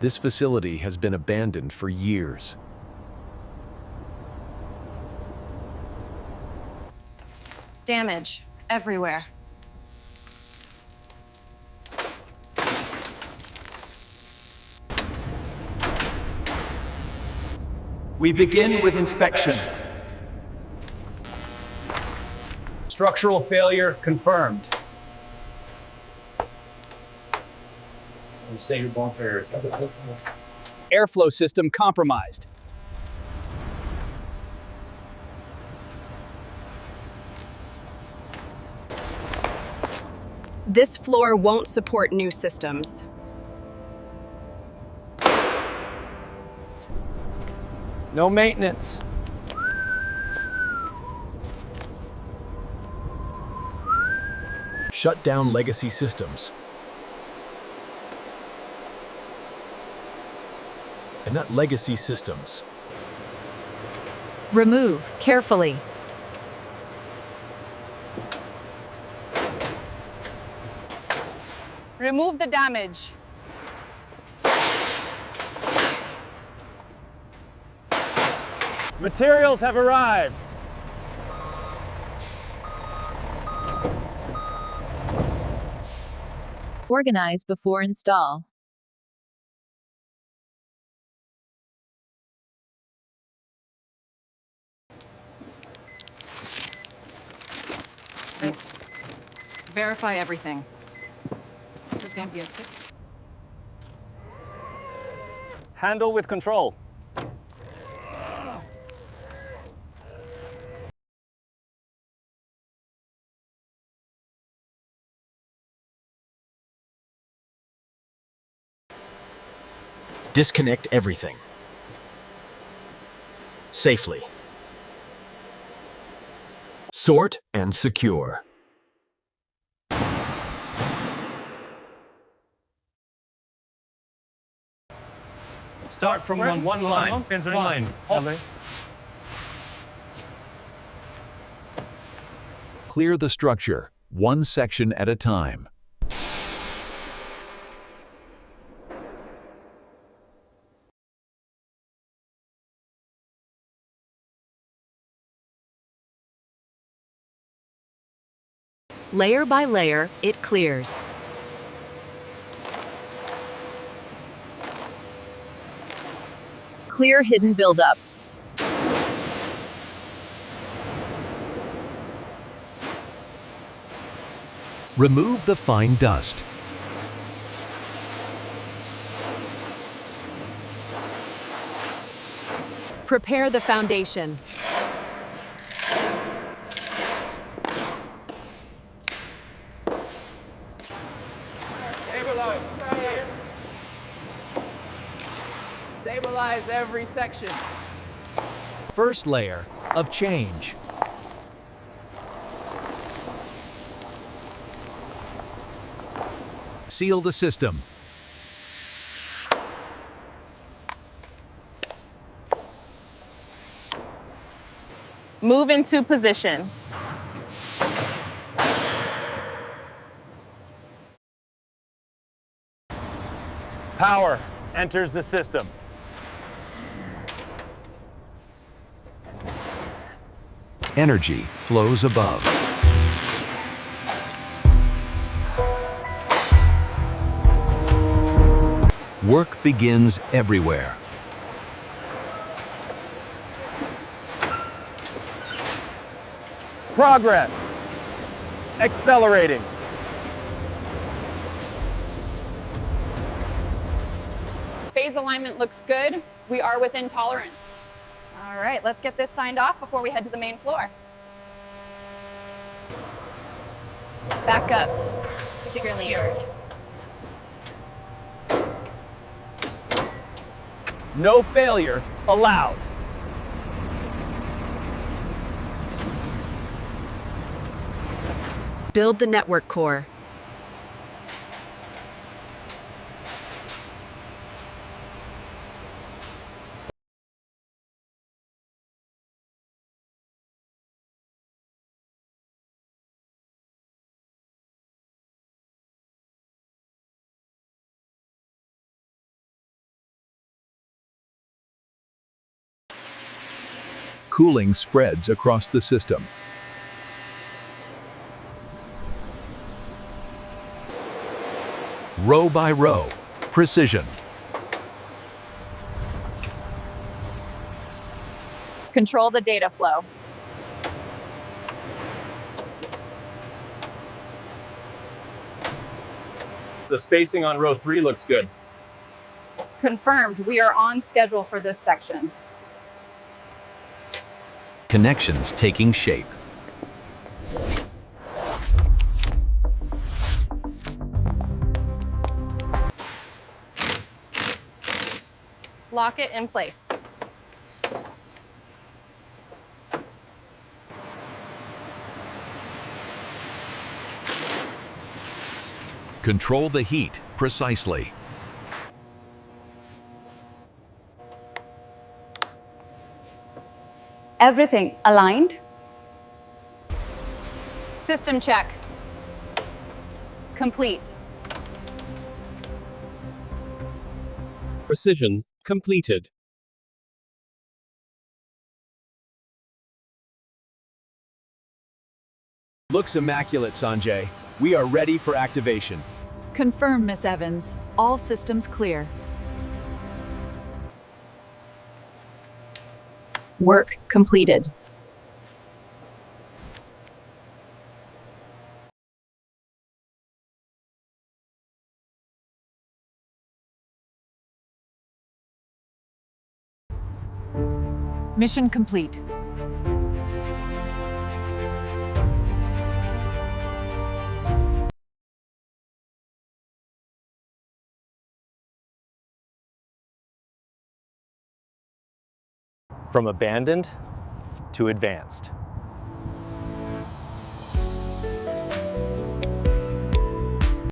This facility has been abandoned for years. Damage everywhere. We begin with inspection. Structural failure confirmed. Airflow system compromised. This floor won't support new systems. No maintenance. Shut down legacy systems. And not legacy systems. Remove carefully. Remove the damage. Materials have arrived. Organize before install. Verify everything. Just Ambience. Handle with control. Disconnect everything. Safely. Sort and secure. Start from one line. Line. Clear the structure, one section at a time. Layer by layer, it clears. Clear hidden buildup. Remove the fine dust. Prepare the foundation. Stabilize every section. First layer of change. Seal the system. Move into position. Power enters the system. Energy flows above. Work begins everywhere. Progress. Accelerating. Phase alignment looks good. We are within tolerance. All right, let's get this signed off before we head to the main floor. Back up, particularly here. No failure allowed. Build the network core. Cooling spreads across the system. Row by row, precision. Control the data flow. The spacing on row 3 looks good. Confirmed, we are on schedule for this section. Connections taking shape. Lock it in place. Control the heat precisely. Everything aligned. System check. Complete. Precision completed. Looks immaculate, Sanjay. We are ready for activation. Confirm, Miss Evans. All systems clear. Work completed. Mission complete. From abandoned to advanced.